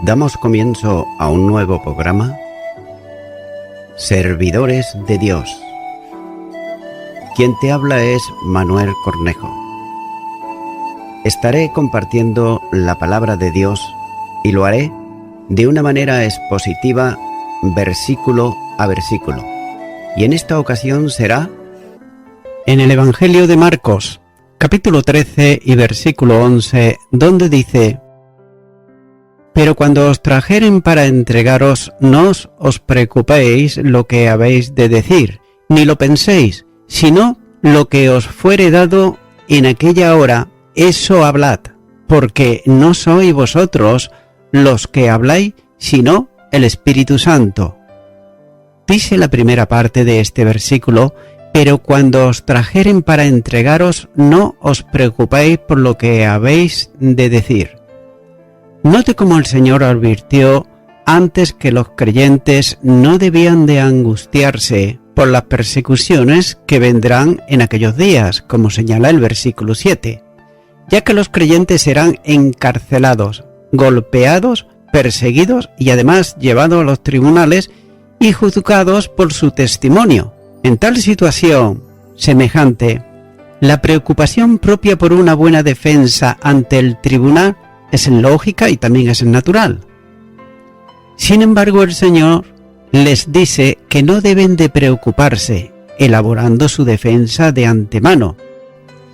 Damos comienzo a un nuevo programa, Servidores de Dios. Quien te habla es Manuel Cornejo. Estaré compartiendo la palabra de Dios y lo haré de una manera expositiva, versículo a versículo. Y en esta ocasión será en el Evangelio de Marcos, capítulo 13 y versículo 11, donde dice: Pero cuando os trajeren para entregaros, no os preocupéis lo que habéis de decir, ni lo penséis, sino lo que os fuere dado en aquella hora, eso hablad, porque no sois vosotros los que habláis, sino el Espíritu Santo. Dice la primera parte de este versículo: pero cuando os trajeren para entregaros, no os preocupéis por lo que habéis de decir. Note cómo el Señor advirtió antes que los creyentes no debían de angustiarse por las persecuciones que vendrán en aquellos días, como señala el versículo 7, ya que los creyentes serán encarcelados, golpeados, perseguidos y además llevados a los tribunales y juzgados por su testimonio. En tal situación semejante, la preocupación propia por una buena defensa ante el tribunal es lógica y también es natural. Sin embargo, el Señor les dice que no deben de preocuparse, elaborando su defensa de antemano.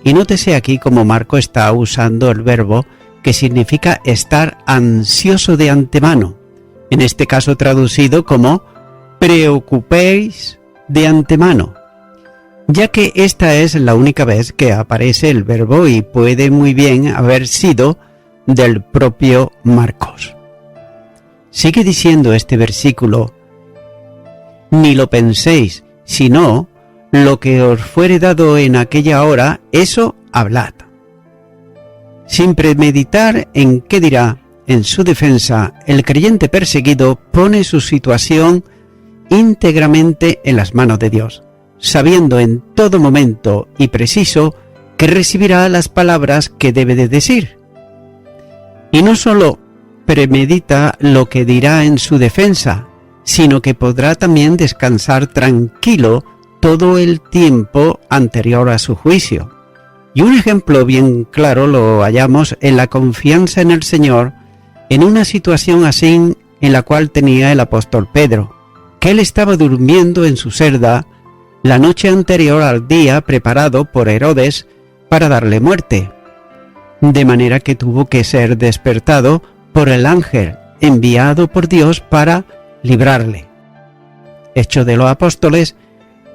Y nótese aquí cómo Marco está usando el verbo que significa estar ansioso de antemano, en este caso traducido como preocupéis de antemano, ya que esta es la única vez que aparece el verbo y puede muy bien haber sido del propio Marcos. Sigue diciendo este versículo: ni lo penséis, sino lo que os fuere dado en aquella hora, eso hablad. Sin premeditar en qué dirá en su defensa, el creyente perseguido pone su situación íntegramente en las manos de Dios, sabiendo en todo momento y preciso que recibirá las palabras que debe de decir. Y no solo premedita lo que dirá en su defensa, sino que podrá también descansar tranquilo todo el tiempo anterior a su juicio. Y un ejemplo bien claro lo hallamos en la confianza en el Señor, en una situación así en la cual tenía el apóstol Pedro, que él estaba durmiendo en su celda la noche anterior al día preparado por Herodes para darle muerte, de manera que tuvo que ser despertado por el ángel enviado por Dios para librarle. Hechos de los Apóstoles,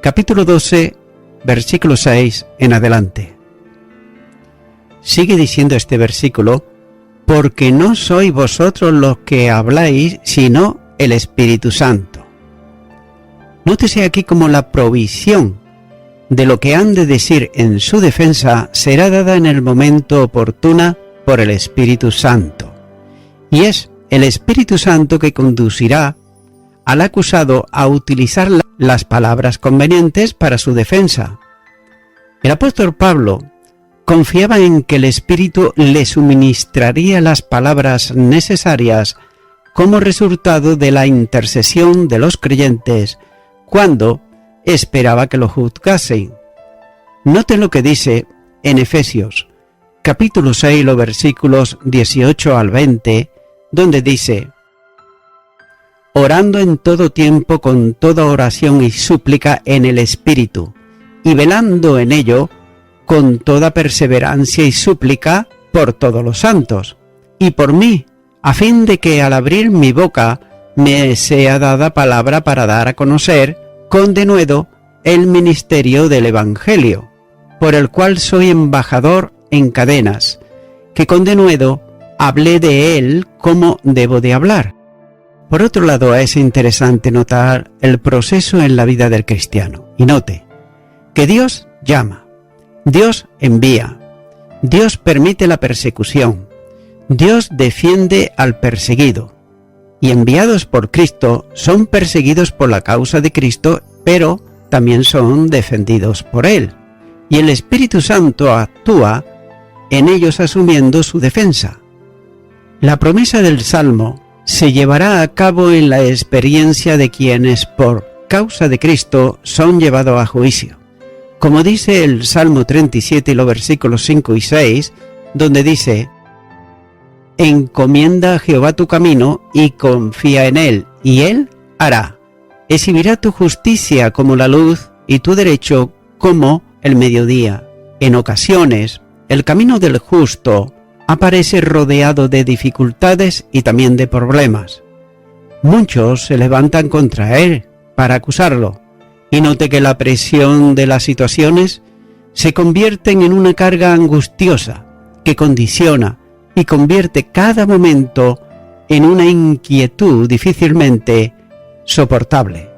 capítulo 12, versículo 6 en adelante. Sigue diciendo este versículo: porque no sois vosotros los que habláis, sino el Espíritu Santo. Nótese aquí como la provisión de lo que han de decir en su defensa será dada en el momento oportuno por el Espíritu Santo. Y es el Espíritu Santo que conducirá al acusado a utilizar las palabras convenientes para su defensa. El apóstol Pablo confiaba en que el Espíritu le suministraría las palabras necesarias como resultado de la intercesión de los creyentes cuando esperaba que lo juzgasen. Noten lo que dice en Efesios, capítulo 6, los versículos 18 al 20, donde dice: orando en todo tiempo con toda oración y súplica en el Espíritu, y velando en ello con toda perseverancia y súplica por todos los santos, y por mí, a fin de que al abrir mi boca me sea dada palabra para dar a conocer con denuedo el ministerio del Evangelio, por el cual soy embajador en cadenas, que con denuedo hablé de él como debo de hablar. Por otro lado, es interesante notar el proceso en la vida del cristiano. Y note que Dios llama, Dios envía, Dios permite la persecución, Dios defiende al perseguido, y enviados por Cristo son perseguidos por la causa de Cristo, pero también son defendidos por Él. Y el Espíritu Santo actúa en ellos asumiendo su defensa. La promesa del Salmo se llevará a cabo en la experiencia de quienes por causa de Cristo son llevados a juicio. Como dice el Salmo 37 y los versículos 5 y 6, donde dice: encomienda a Jehová tu camino y confía en Él, y Él hará. Exhibirá tu justicia como la luz y tu derecho como el mediodía. En ocasiones, el camino del justo aparece rodeado de dificultades y también de problemas. Muchos se levantan contra él para acusarlo, y note que la presión de las situaciones se convierten en una carga angustiosa que condiciona y convierte cada momento en una inquietud difícilmente soportable.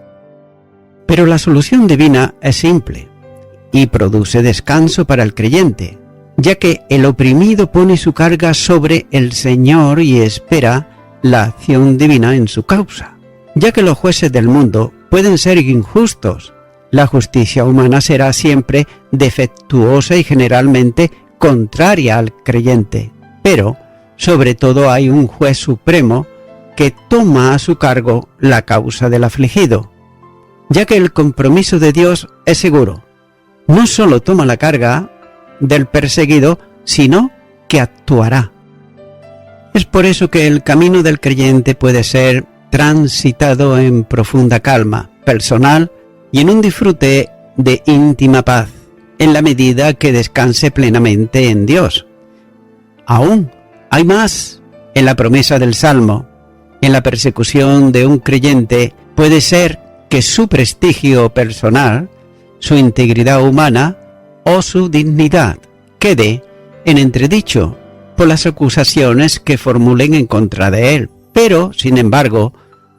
Pero la solución divina es simple y produce descanso para el creyente, ya que el oprimido pone su carga sobre el Señor y espera la acción divina en su causa. Ya que los jueces del mundo pueden ser injustos, la justicia humana será siempre defectuosa y generalmente contraria al creyente. Pero, sobre todo, hay un juez supremo que toma a su cargo la causa del afligido, ya que el compromiso de Dios es seguro. No solo toma la carga del perseguido, sino que actuará. Es por eso que el camino del creyente puede ser transitado en profunda calma personal y en un disfrute de íntima paz, en la medida que descanse plenamente en Dios. Aún hay más en la promesa del Salmo. En la persecución de un creyente puede ser que su prestigio personal, su integridad humana o su dignidad quede en entredicho por las acusaciones que formulen en contra de él. Pero, sin embargo,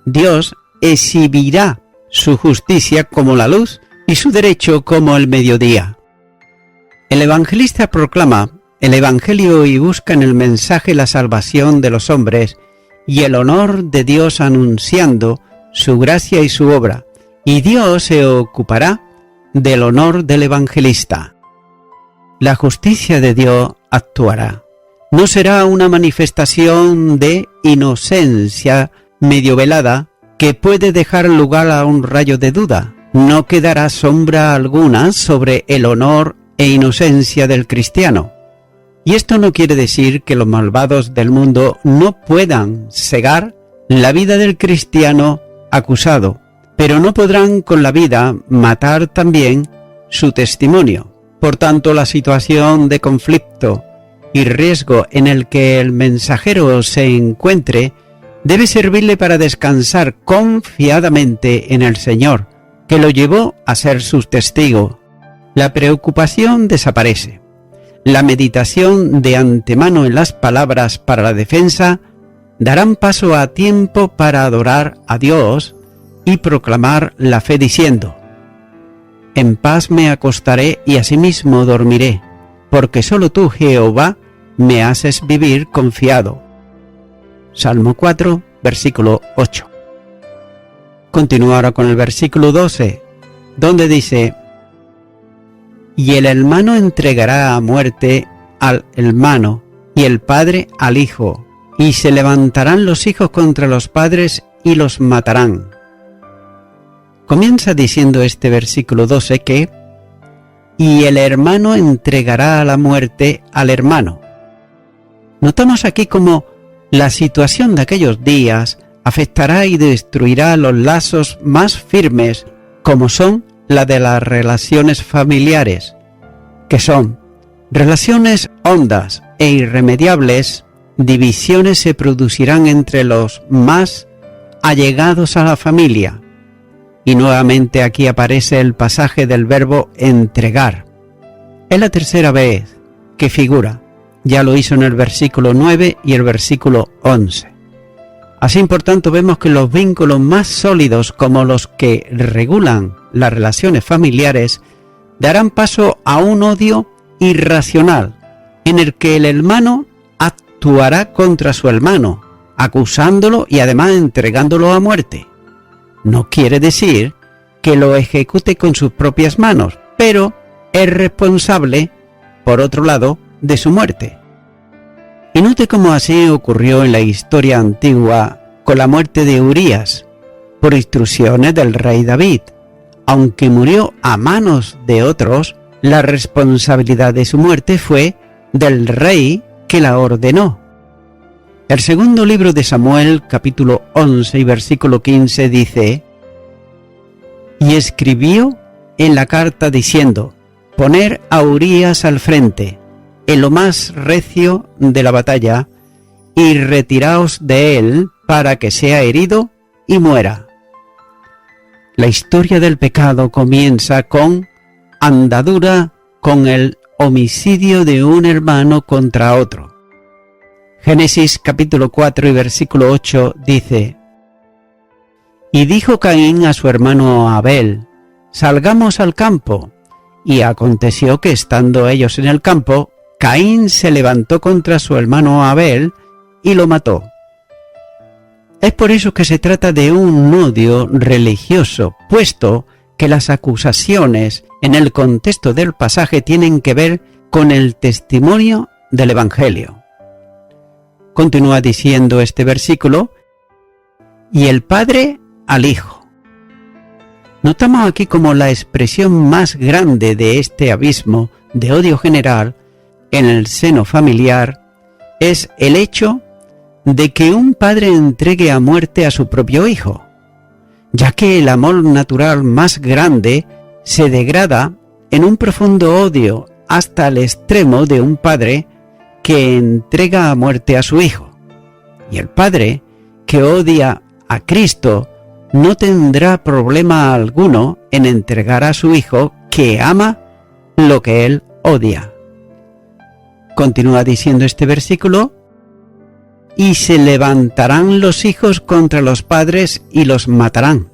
Dios exhibirá su justicia como la luz y su derecho como el mediodía. El evangelista proclama el Evangelio y busca en el mensaje la salvación de los hombres y el honor de Dios anunciando su gracia y su obra, y Dios se ocupará del honor del evangelista. La justicia de Dios actuará. No será una manifestación de inocencia medio velada que puede dejar lugar a un rayo de duda. No quedará sombra alguna sobre el honor e inocencia del cristiano. Y esto no quiere decir que los malvados del mundo no puedan cegar la vida del cristiano acusado, pero no podrán con la vida matar también su testimonio. Por tanto, la situación de conflicto y riesgo en el que el mensajero se encuentre debe servirle para descansar confiadamente en el Señor, que lo llevó a ser su testigo. La preocupación desaparece. La meditación de antemano en las palabras para la defensa darán paso a tiempo para adorar a Dios y proclamar la fe diciendo: en paz me acostaré y asimismo dormiré, porque solo tú, Jehová, me haces vivir confiado. Salmo 4, versículo 8. Continúa ahora con el versículo 12, donde dice: y el hermano entregará a muerte al hermano, y el padre al hijo, y se levantarán los hijos contra los padres y los matarán. Comienza diciendo este versículo 12 que y el hermano entregará a la muerte al hermano. Notamos aquí cómo la situación de aquellos días afectará y destruirá los lazos más firmes, como son la de las relaciones familiares, que son relaciones hondas e irremediables. Divisiones se producirán entre los más allegados a la familia. Y nuevamente aquí aparece el pasaje del verbo entregar. Es la tercera vez que figura. Ya lo hizo en el versículo 9 y el versículo 11. Así, por tanto, vemos que los vínculos más sólidos, como los que regulan las relaciones familiares, darán paso a un odio irracional, en el que el hermano actuará contra su hermano, acusándolo y además entregándolo a muerte. No quiere decir que lo ejecute con sus propias manos, pero es responsable, por otro lado, de su muerte. Y note cómo así ocurrió en la historia antigua con la muerte de Urías, por instrucciones del rey David. Aunque murió a manos de otros, la responsabilidad de su muerte fue del rey que la ordenó. El segundo libro de Samuel, capítulo 11 y versículo 15 dice: y escribió en la carta diciendo: poner a Urías al frente, en lo más recio de la batalla, y retiraos de él para que sea herido y muera. La historia del pecado comienza con andadura, con el homicidio de un hermano contra otro. Génesis capítulo 4 y versículo 8 dice: y dijo Caín a su hermano Abel: salgamos al campo. Y aconteció que estando ellos en el campo, Caín se levantó contra su hermano Abel y lo mató. Es por eso que se trata de un odio religioso, puesto que las acusaciones en el contexto del pasaje tienen que ver con el testimonio del Evangelio. Continúa diciendo este versículo: y el Padre al Hijo. Notamos aquí como la expresión más grande de este abismo de odio general en el seno familiar es el hecho de que un padre entregue a muerte a su propio hijo, ya que el amor natural más grande se degrada en un profundo odio hasta el extremo de un padre que entrega a muerte a su hijo. Y el padre que odia a Cristo no tendrá problema alguno en entregar a su hijo que ama lo que él odia. Continúa diciendo este versículo: y se levantarán los hijos contra los padres y los matarán.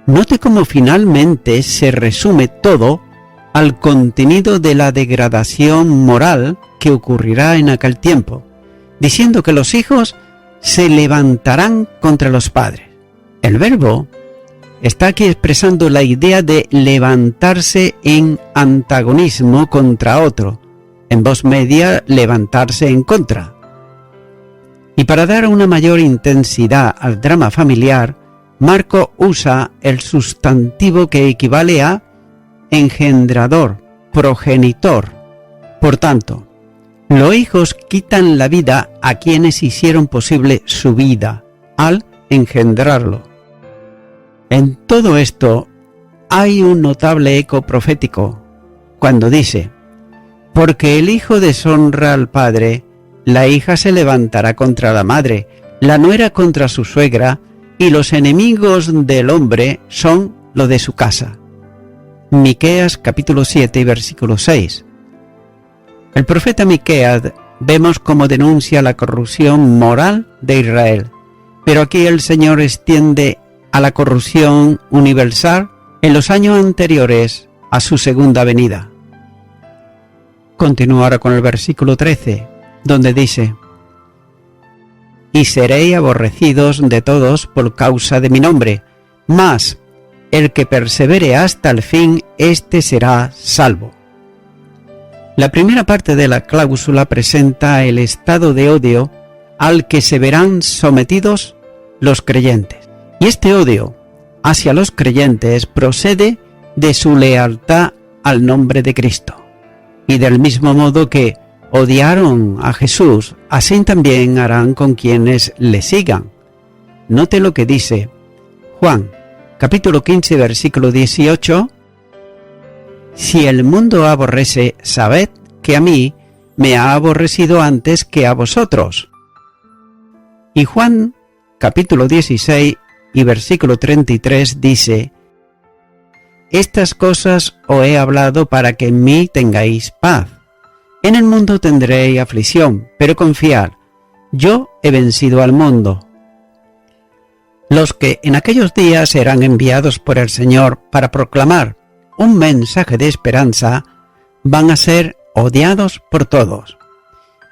Note cómo finalmente se resume todo al contenido de la degradación moral que ocurrirá en aquel tiempo, diciendo que los hijos se levantarán contra los padres. El verbo está aquí expresando la idea de levantarse en antagonismo contra otro, en voz media levantarse en contra. Y para dar una mayor intensidad al drama familiar, Marco usa el sustantivo que equivale a engendrador, progenitor. Por tanto, los hijos quitan la vida a quienes hicieron posible su vida al engendrarlo. En todo esto hay un notable eco profético cuando dice: porque el hijo deshonra al padre, la hija se levantará contra la madre, la nuera contra su suegra, y los enemigos del hombre son lo de su casa. Miqueas capítulo 7 y versículo 6. El profeta Miqueas vemos cómo denuncia la corrupción moral de Israel, pero aquí el Señor extiende a la corrupción universal en los años anteriores a su segunda venida. Continúa ahora con el versículo 13, donde dice: y seréis aborrecidos de todos por causa de mi nombre, mas el que persevere hasta el fin, éste será salvo. La primera parte de la cláusula presenta el estado de odio al que se verán sometidos los creyentes. Y este odio hacia los creyentes procede de su lealtad al nombre de Cristo. Y del mismo modo que odiaron a Jesús, así también harán con quienes le sigan. Note lo que dice Juan, capítulo 15, versículo 18. Si el mundo aborrece, sabed que a mí me ha aborrecido antes que a vosotros. Y Juan, capítulo 16 y versículo 33 dice: estas cosas os he hablado para que en mí tengáis paz. En el mundo tendréis aflicción, pero confiad, yo he vencido al mundo. Los que en aquellos días serán enviados por el Señor para proclamar un mensaje de esperanza, van a ser odiados por todos.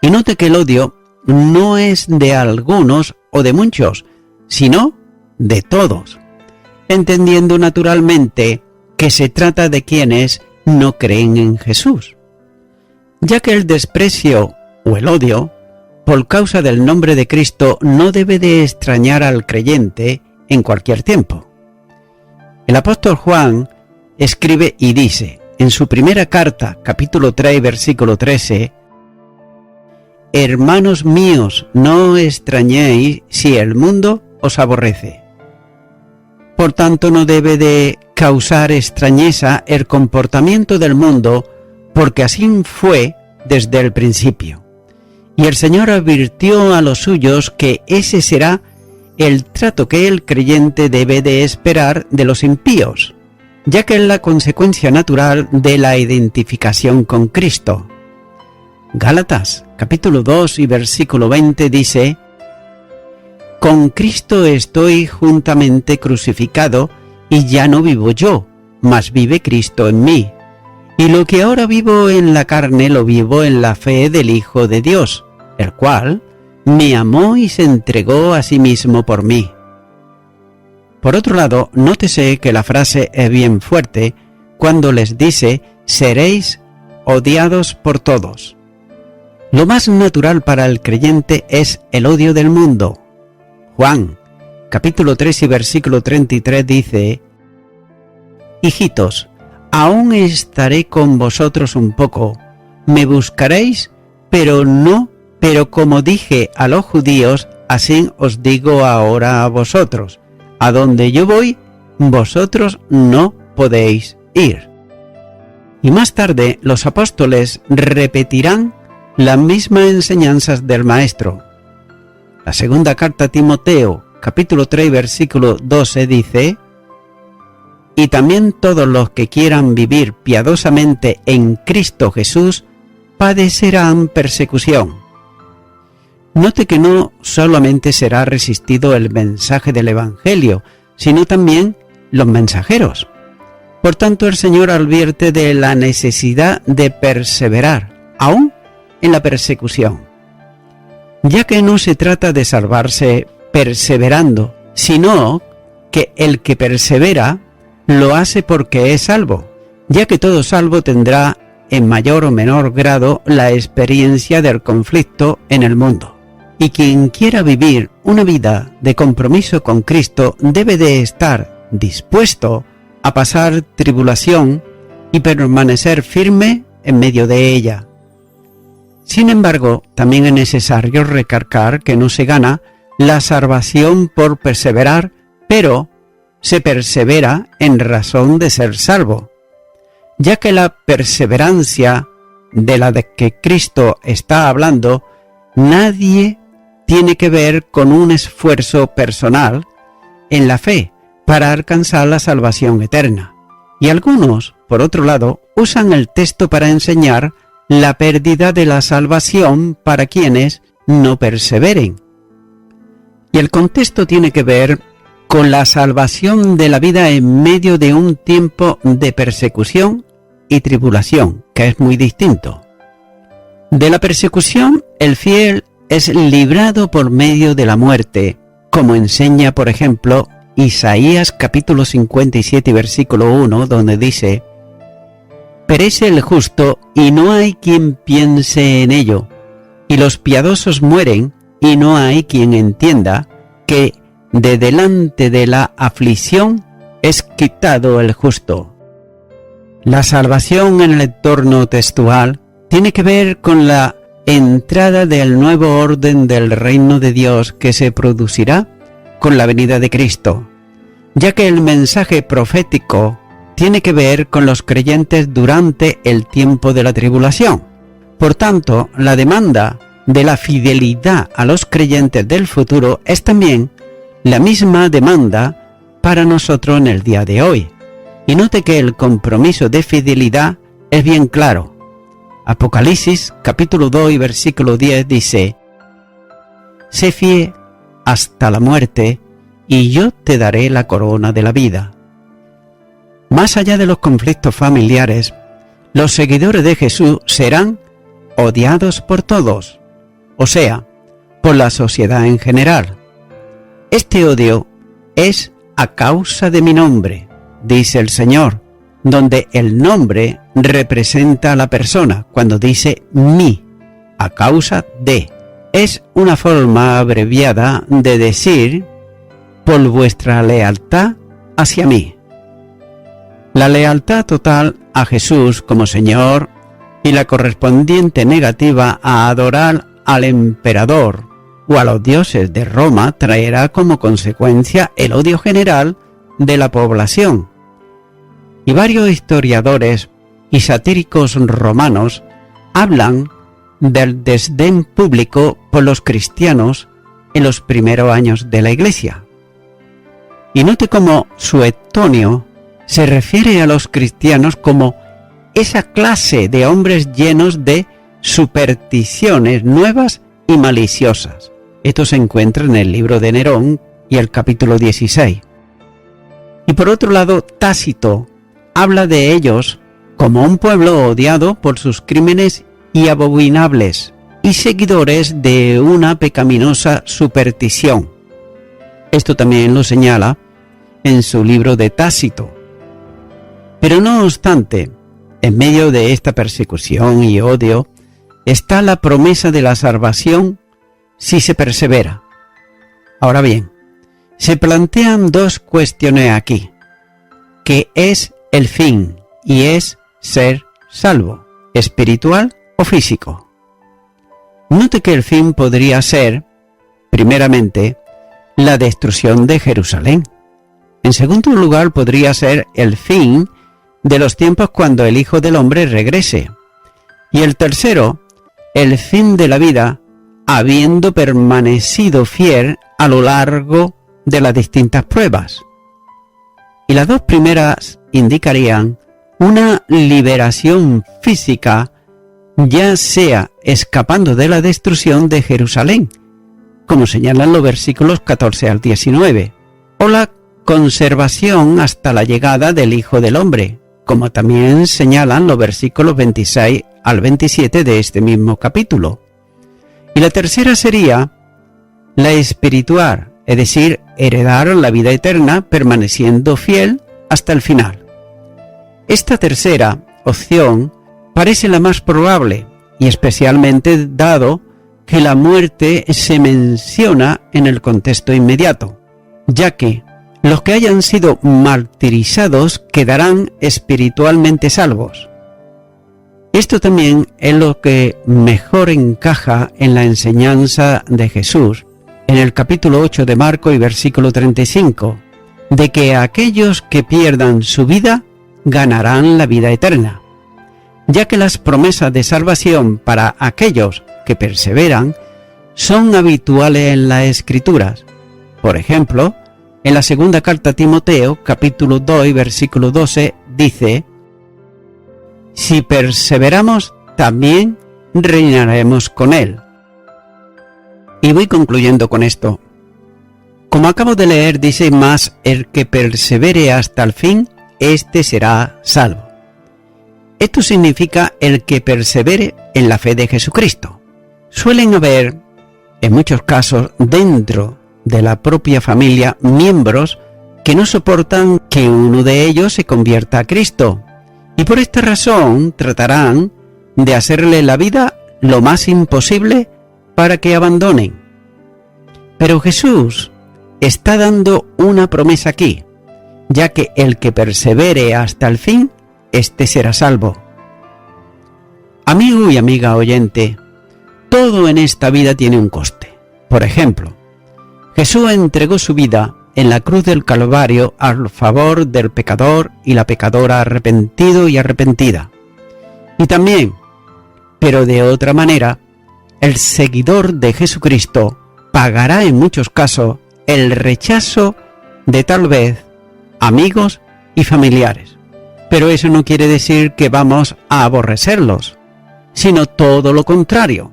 Y note que el odio no es de algunos o de muchos, sino de todos, entendiendo naturalmente que se trata de quienes no creen en Jesús, ya que el desprecio o el odio por causa del nombre de Cristo no debe de extrañar al creyente en cualquier tiempo. El apóstol Juan escribe y dice, en su primera carta, capítulo 3, versículo 13, «Hermanos míos, no extrañéis si el mundo os aborrece». Por tanto, no debe de causar extrañeza el comportamiento del mundo, porque así fue desde el principio. Y el Señor advirtió a los suyos que ese será el trato que el creyente debe de esperar de los impíos, ya que es la consecuencia natural de la identificación con Cristo. Gálatas, capítulo 2 y versículo 20 dice, «Con Cristo estoy juntamente crucificado, y ya no vivo yo, mas vive Cristo en mí. Y lo que ahora vivo en la carne lo vivo en la fe del Hijo de Dios, el cual me amó y se entregó a sí mismo por mí». Por otro lado, nótese que la frase es bien fuerte cuando les dice, «Seréis odiados por todos». Lo más natural para el creyente es el odio del mundo. Juan, capítulo 3 y versículo 33 dice, «Hijitos, aún estaré con vosotros un poco, me buscaréis, pero como dije a los judíos, así os digo ahora a vosotros, a donde yo voy, vosotros no podéis ir». Y más tarde los apóstoles repetirán las mismas enseñanzas del Maestro. La segunda carta a Timoteo, capítulo 3, versículo 12 dice, «Y también todos los que quieran vivir piadosamente en Cristo Jesús padecerán persecución». Note que no solamente será resistido el mensaje del Evangelio, sino también los mensajeros. Por tanto, el Señor advierte de la necesidad de perseverar, aún en la persecución, ya que no se trata de salvarse perseverando, sino que el que persevera lo hace porque es salvo, ya que todo salvo tendrá en mayor o menor grado la experiencia del conflicto en el mundo. Y quien quiera vivir una vida de compromiso con Cristo debe de estar dispuesto a pasar tribulación y permanecer firme en medio de ella. Sin embargo, también es necesario recalcar que no se gana la salvación por perseverar, pero se persevera en razón de ser salvo, ya que la perseverancia de la de que Cristo está hablando nadie tiene que ver con un esfuerzo personal en la fe para alcanzar la salvación eterna. Y algunos, por otro lado, usan el texto para enseñar la pérdida de la salvación para quienes no perseveren. Y el contexto tiene que ver con la salvación de la vida en medio de un tiempo de persecución y tribulación, que es muy distinto. De la persecución, el fiel es librado por medio de la muerte, como enseña, por ejemplo, Isaías capítulo 57 versículo 1, donde dice, «Perece el justo y no hay quien piense en ello, y los piadosos mueren y no hay quien entienda que de delante de la aflicción es quitado el justo». La salvación en el entorno textual tiene que ver con la entrada del nuevo orden del reino de Dios que se producirá con la venida de Cristo, ya que el mensaje profético tiene que ver con los creyentes durante el tiempo de la tribulación. Por tanto, la demanda de la fidelidad a los creyentes del futuro es también la misma demanda para nosotros en el día de hoy. Y note que el compromiso de fidelidad es bien claro. Apocalipsis capítulo 2 y versículo 10 dice, «Sé fiel hasta la muerte, y yo te daré la corona de la vida». Más allá de los conflictos familiares, los seguidores de Jesús serán odiados por todos, o sea, por la sociedad en general. Este odio es a causa de mi nombre, dice el Señor, donde el nombre representa a la persona cuando dice mi, a causa de. es una forma abreviada de decir por vuestra lealtad hacia mí. La lealtad total a Jesús como Señor y la correspondiente negativa a adorar al emperador o a los dioses de Roma traerá como consecuencia el odio general de la población. Y varios historiadores y satíricos romanos hablan del desdén público por los cristianos en los primeros años de la Iglesia. Y note cómo Suetonio se refiere a los cristianos como esa clase de hombres llenos de supersticiones nuevas y maliciosas. Esto se encuentra en el libro de Nerón y el capítulo 16. Y por otro lado, Tácito habla de ellos como un pueblo odiado por sus crímenes y abominables y seguidores de una pecaminosa superstición. Esto también lo señala en su libro de Tácito. Pero no obstante, en medio de esta persecución y odio está la promesa de la salvación si se persevera. Ahora bien, se plantean dos cuestiones aquí, que es el fin y es ser salvo, espiritual o físico. Note que el fin podría ser, primeramente, la destrucción de Jerusalén. En segundo lugar, podría ser el fin de los tiempos cuando el Hijo del Hombre regrese. Y el tercero, el fin de la vida, habiendo permanecido fiel a lo largo de las distintas pruebas. Y las dos primeras indicarían una liberación física, ya sea escapando de la destrucción de Jerusalén, como señalan los versículos 14 al 19, o la conservación hasta la llegada del Hijo del Hombre, como también señalan los versículos 26 al 27 de este mismo capítulo. Y la tercera sería la espiritual, es decir, heredar la vida eterna permaneciendo fiel hasta el final. Esta tercera opción parece la más probable, y especialmente dado que la muerte se menciona en el contexto inmediato, ya que los que hayan sido martirizados quedarán espiritualmente salvos. Esto también es lo que mejor encaja en la enseñanza de Jesús en el capítulo 8 de Marcos y versículo 35, de que aquellos que pierdan su vida ganarán la vida eterna, ya que las promesas de salvación para aquellos que perseveran son habituales en las Escrituras. Por ejemplo, en la segunda carta a Timoteo, capítulo 2 y versículo 12, dice: si perseveramos, también reinaremos con él. Y voy concluyendo con esto. Como acabo de leer, dice más: el que persevere hasta el fin, éste será salvo. Esto significa el que persevere en la fe de Jesucristo. Suelen haber, en muchos casos, dentro de la propia familia, miembros que no soportan que uno de ellos se convierta a Cristo, y por esta razón tratarán de hacerle la vida lo más imposible para que abandonen. Pero Jesús está dando una promesa aquí, ya que el que persevere hasta el fin, éste será salvo. Amigo y amiga oyente, todo en esta vida tiene un coste. Por ejemplo, Jesús entregó su vida en la cruz del Calvario a favor del pecador y la pecadora arrepentido y arrepentida. Y también, pero de otra manera, el seguidor de Jesucristo pagará en muchos casos el rechazo de tal vez amigos y familiares. Pero eso no quiere decir que vamos a aborrecerlos, sino todo lo contrario.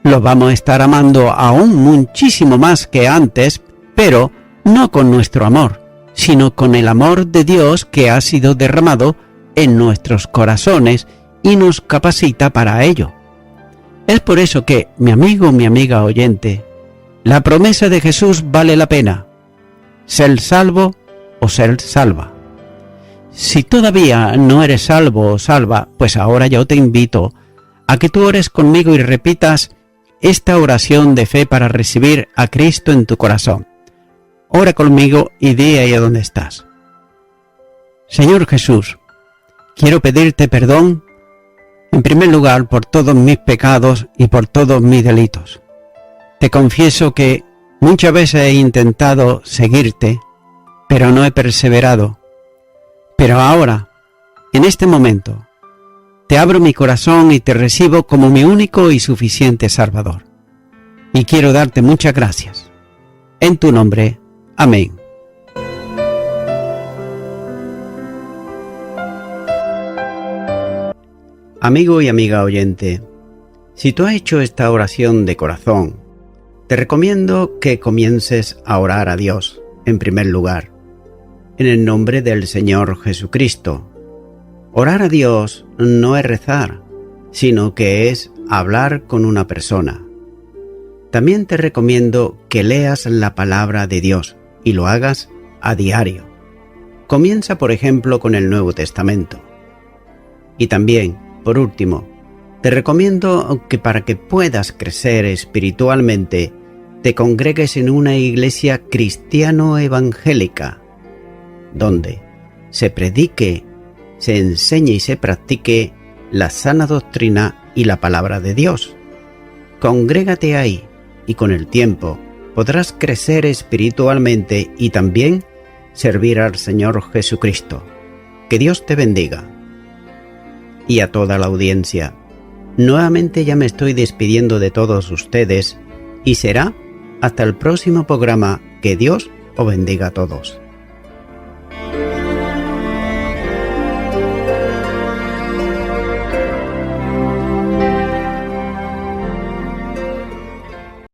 Los vamos a estar amando aún muchísimo más que antes, pero no con nuestro amor, sino con el amor de Dios que ha sido derramado en nuestros corazones y nos capacita para ello. Es por eso que, mi amigo, mi amiga oyente, la promesa de Jesús vale la pena. Ser salvo o ser salva. Si todavía no eres salvo o salva, pues ahora yo te invito a que tú ores conmigo y repitas esta oración de fe para recibir a Cristo en tu corazón. Ora conmigo y di ahí a donde estás. Señor Jesús, quiero pedirte perdón, en primer lugar, por todos mis pecados y por todos mis delitos. Te confieso que muchas veces he intentado seguirte, pero no he perseverado. Pero ahora, en este momento, te abro mi corazón y te recibo como mi único y suficiente Salvador. Y quiero darte muchas gracias. En tu nombre, amén. Amigo y amiga oyente, si tú has hecho esta oración de corazón, te recomiendo que comiences a orar a Dios, en primer lugar, en el nombre del Señor Jesucristo. Orar a Dios no es rezar, sino que es hablar con una persona. También te recomiendo que leas la palabra de Dios y lo hagas a diario. Comienza, por ejemplo, con el Nuevo Testamento. Y también, por último, te recomiendo que para que puedas crecer espiritualmente, te congregues en una iglesia cristiano-evangélica, donde se predique, se enseñe y se practique la sana doctrina y la palabra de Dios. Congrégate ahí y con el tiempo podrás crecer espiritualmente y también servir al Señor Jesucristo. Que Dios te bendiga. Y a toda la audiencia, nuevamente ya me estoy despidiendo de todos ustedes y será hasta el próximo programa. Que Dios os bendiga a todos.